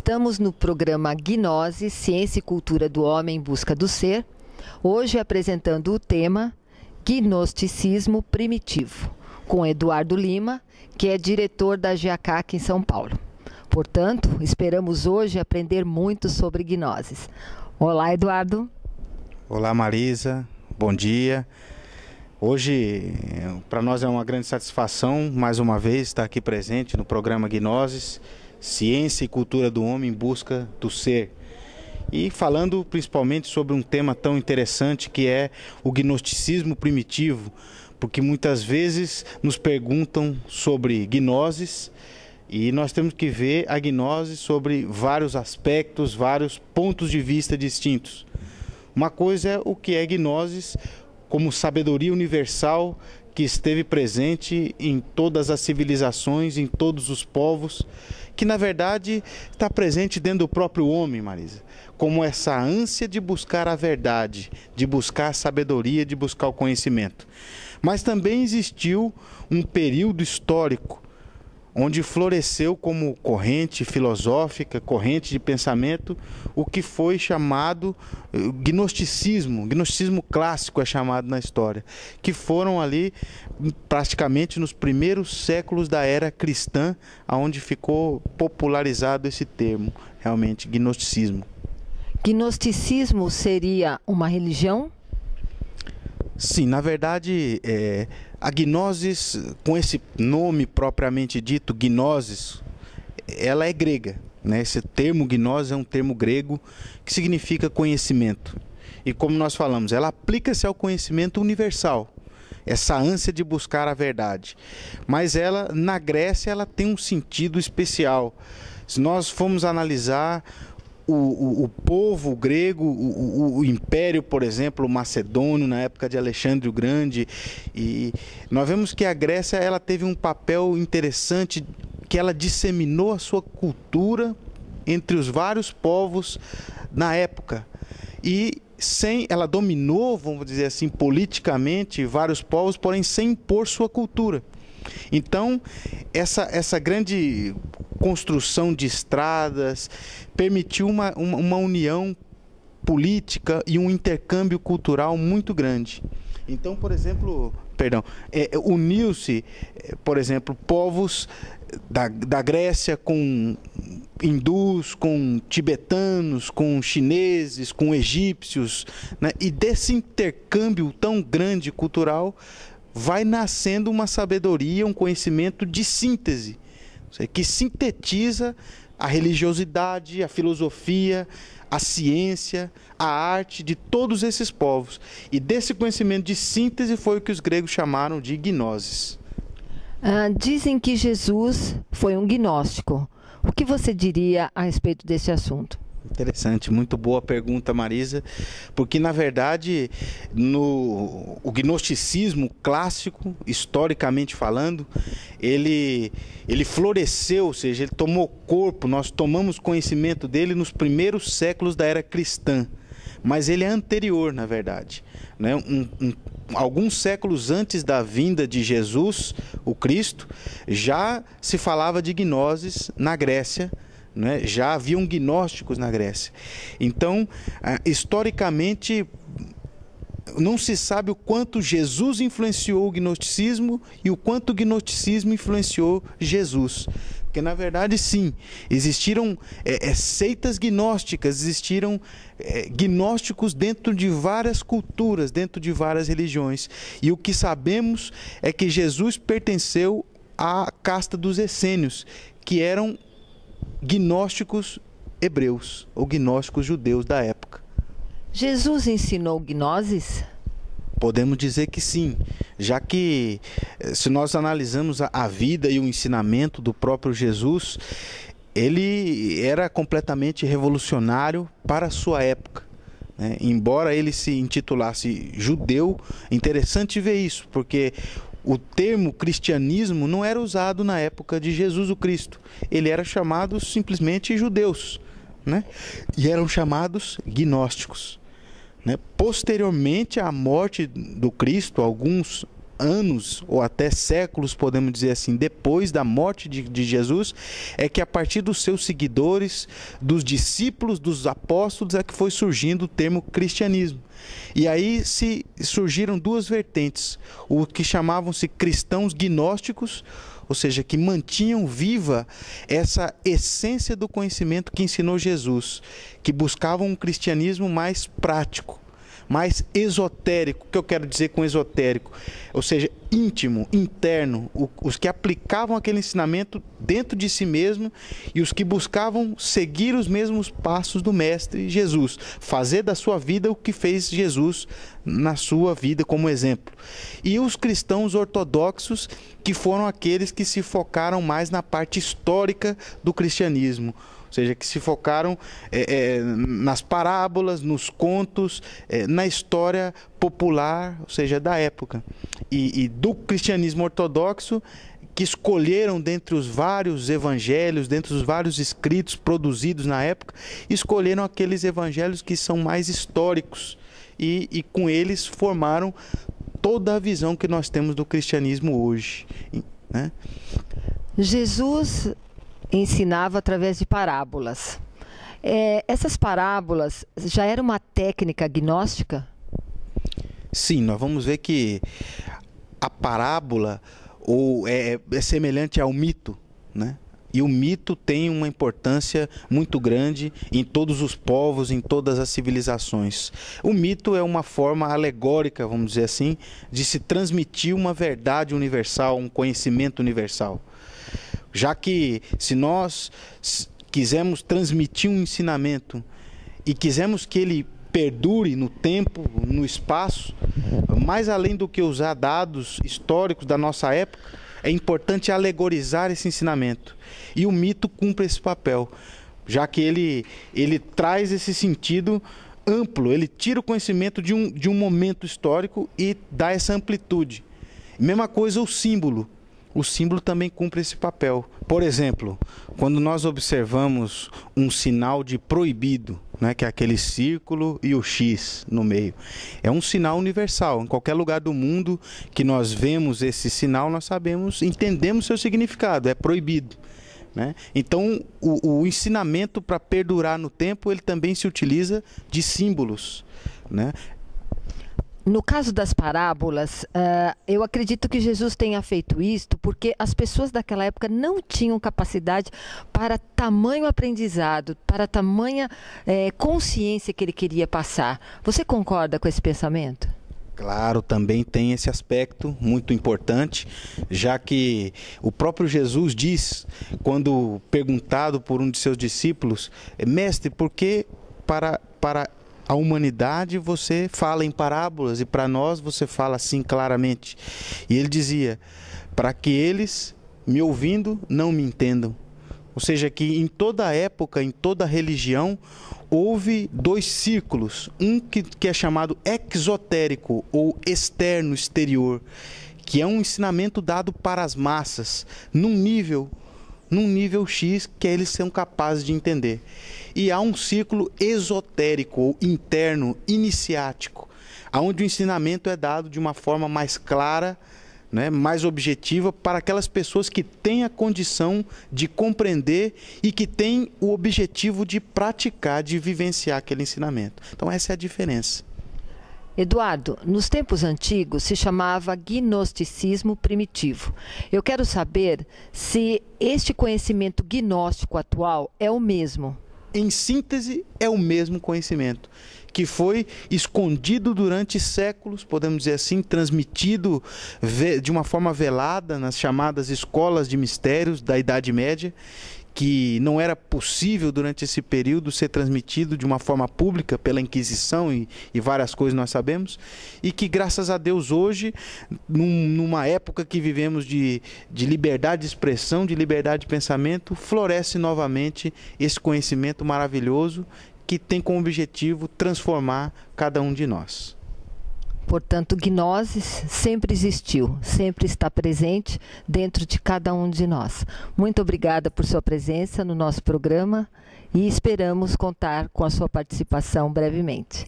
Estamos no programa Gnose, Ciência e Cultura do Homem em Busca do Ser, hoje apresentando o tema Gnosticismo Primitivo, com Eduardo Lima, que é diretor da GEACAC em São Paulo. Portanto, esperamos hoje aprender muito sobre gnoses. Olá, Eduardo. Olá, Marisa. Bom dia. Hoje, para nós é uma grande satisfação, mais uma vez, estar aqui presente no programa Gnoses, Ciência e Cultura do Homem em Busca do Ser. E falando principalmente sobre um tema tão interessante que é o gnosticismo primitivo, porque muitas vezes nos perguntam sobre gnoses e nós temos que ver a gnose sobre vários aspectos, vários pontos de vista distintos. Uma coisa é o que é gnoses como sabedoria universal que esteve presente em todas as civilizações, em todos os povos, que na verdade está presente dentro do próprio homem, Marisa, como essa ânsia de buscar a verdade, de buscar a sabedoria, de buscar o conhecimento. Mas também existiu um período histórico onde floresceu como corrente filosófica, corrente de pensamento, o que foi chamado gnosticismo clássico é chamado na história, que foram ali praticamente nos primeiros séculos da era cristã, onde ficou popularizado esse termo, realmente, gnosticismo. Gnosticismo seria uma religião? Sim, na verdade, a gnosis, com esse nome propriamente dito, gnosis, ela é grega, né? Esse termo gnose é um termo grego que significa conhecimento. E como nós falamos, ela aplica-se ao conhecimento universal, essa ânsia de buscar a verdade. Mas ela, na Grécia, ela tem um sentido especial. Se nós formos analisar o povo grego, o império, por exemplo, o macedônio, na época de Alexandre o Grande, e nós vemos que a Grécia ela teve um papel interessante, que ela disseminou a sua cultura entre os vários povos na época. E ela dominou, vamos dizer assim, politicamente, vários povos, porém sem impor sua cultura. Então, essa grande construção de estradas permitiu uma união política e um intercâmbio cultural muito grande. Então, por exemplo, uniu-se, por exemplo, povos da Grécia com hindus, com tibetanos, com chineses, com egípcios, né? E desse intercâmbio tão grande cultural vai nascendo uma sabedoria, um conhecimento de síntese, que sintetiza a religiosidade, a filosofia, a ciência, a arte de todos esses povos. E desse conhecimento de síntese foi o que os gregos chamaram de gnosis. Dizem que Jesus foi um gnóstico. O que você diria a respeito desse assunto? Interessante, muito boa pergunta, Marisa, porque na verdade o gnosticismo clássico, historicamente falando, ele floresceu, ou seja, ele tomou corpo, nós tomamos conhecimento dele nos primeiros séculos da era cristã, mas ele é anterior, na verdade, né? Alguns séculos antes da vinda de Jesus, o Cristo, já se falava de gnoses na Grécia, né? Já haviam gnósticos na Grécia. Então, historicamente, não se sabe o quanto Jesus influenciou o gnosticismo e o quanto o gnosticismo influenciou Jesus. Porque, na verdade, sim, existiram seitas gnósticas, existiram gnósticos dentro de várias culturas, dentro de várias religiões. E o que sabemos é que Jesus pertenceu à casta dos essênios, que eram gnósticos hebreus ou gnósticos judeus da época. Jesus ensinou gnoses? Podemos dizer que sim, já que se nós analisamos a vida e o ensinamento do próprio Jesus, ele era completamente revolucionário para a sua época, né? Embora ele se intitulasse judeu, interessante ver isso, porque o termo cristianismo não era usado na época de Jesus o Cristo. Ele era chamado simplesmente judeus, né? E eram chamados gnósticos, né? Posteriormente à morte do Cristo, alguns anos ou até séculos, podemos dizer assim, depois da morte de Jesus, é que a partir dos seus seguidores, dos discípulos, dos apóstolos, é que foi surgindo o termo cristianismo. E aí surgiram duas vertentes, o que chamavam-se cristãos gnósticos, ou seja, que mantinham viva essa essência do conhecimento que ensinou Jesus, que buscavam um cristianismo mais prático, mais esotérico. O que eu quero dizer com esotérico? Ou seja, íntimo, interno, os que aplicavam aquele ensinamento dentro de si mesmo e os que buscavam seguir os mesmos passos do Mestre Jesus, fazer da sua vida o que fez Jesus na sua vida como exemplo. E os cristãos ortodoxos, que foram aqueles que se focaram mais na parte histórica do cristianismo, ou seja, que se focaram nas parábolas, nos contos, na história popular, ou seja, da época. E do cristianismo ortodoxo, que escolheram dentre os vários evangelhos, dentre os vários escritos produzidos na época, escolheram aqueles evangelhos que são mais históricos e com eles formaram toda a visão que nós temos do cristianismo hoje, né? Jesus ensinava através de parábolas. Essas parábolas já era uma técnica gnóstica? Sim, nós vamos ver que a parábola é semelhante ao mito, né? E o mito tem uma importância muito grande em todos os povos, em todas as civilizações. O mito é uma forma alegórica, vamos dizer assim, de se transmitir uma verdade universal, um conhecimento universal. Já que se nós quisermos transmitir um ensinamento e quisermos que ele perdure no tempo, no espaço, mais além do que usar dados históricos da nossa época, é importante alegorizar esse ensinamento. E o mito cumpre esse papel, já que ele traz esse sentido amplo, ele tira o conhecimento de um momento histórico e dá essa amplitude. Mesma coisa o símbolo. O símbolo também cumpre esse papel. Por exemplo, quando nós observamos um sinal de proibido, né, que é aquele círculo e o X no meio, é um sinal universal. Em qualquer lugar do mundo que nós vemos esse sinal, nós sabemos, entendemos seu significado, é proibido, né? Então, o ensinamento, para perdurar no tempo, ele também se utiliza de símbolos, né? No caso das parábolas, eu acredito que Jesus tenha feito isto porque as pessoas daquela época não tinham capacidade para tamanho aprendizado, para tamanha consciência que ele queria passar. Você concorda com esse pensamento? Claro, também tem esse aspecto muito importante, já que o próprio Jesus diz, quando perguntado por um de seus discípulos, mestre, por que para a humanidade você fala em parábolas e para nós você fala assim claramente? E ele dizia, para que eles, me ouvindo, não me entendam. Ou seja, que em toda época, em toda religião, houve dois círculos. Um que é chamado exotérico ou externo, exterior, que é um ensinamento dado para as massas, num nível X que eles são capazes de entender. E há um círculo esotérico ou interno, iniciático, onde o ensinamento é dado de uma forma mais clara, né, mais objetiva, para aquelas pessoas que têm a condição de compreender e que têm o objetivo de praticar, de vivenciar aquele ensinamento. Então essa é a diferença. Eduardo, nos tempos antigos se chamava gnosticismo primitivo. Eu quero saber se este conhecimento gnóstico atual é o mesmo. Em síntese, é o mesmo conhecimento, que foi escondido durante séculos, podemos dizer assim, transmitido de uma forma velada nas chamadas escolas de mistérios da Idade Média, que não era possível durante esse período ser transmitido de uma forma pública pela Inquisição e várias coisas nós sabemos, e que graças a Deus hoje, numa época que vivemos de liberdade de expressão, de liberdade de pensamento, floresce novamente esse conhecimento maravilhoso que tem como objetivo transformar cada um de nós. Portanto, gnose sempre existiu, sempre está presente dentro de cada um de nós. Muito obrigada por sua presença no nosso programa e esperamos contar com a sua participação brevemente.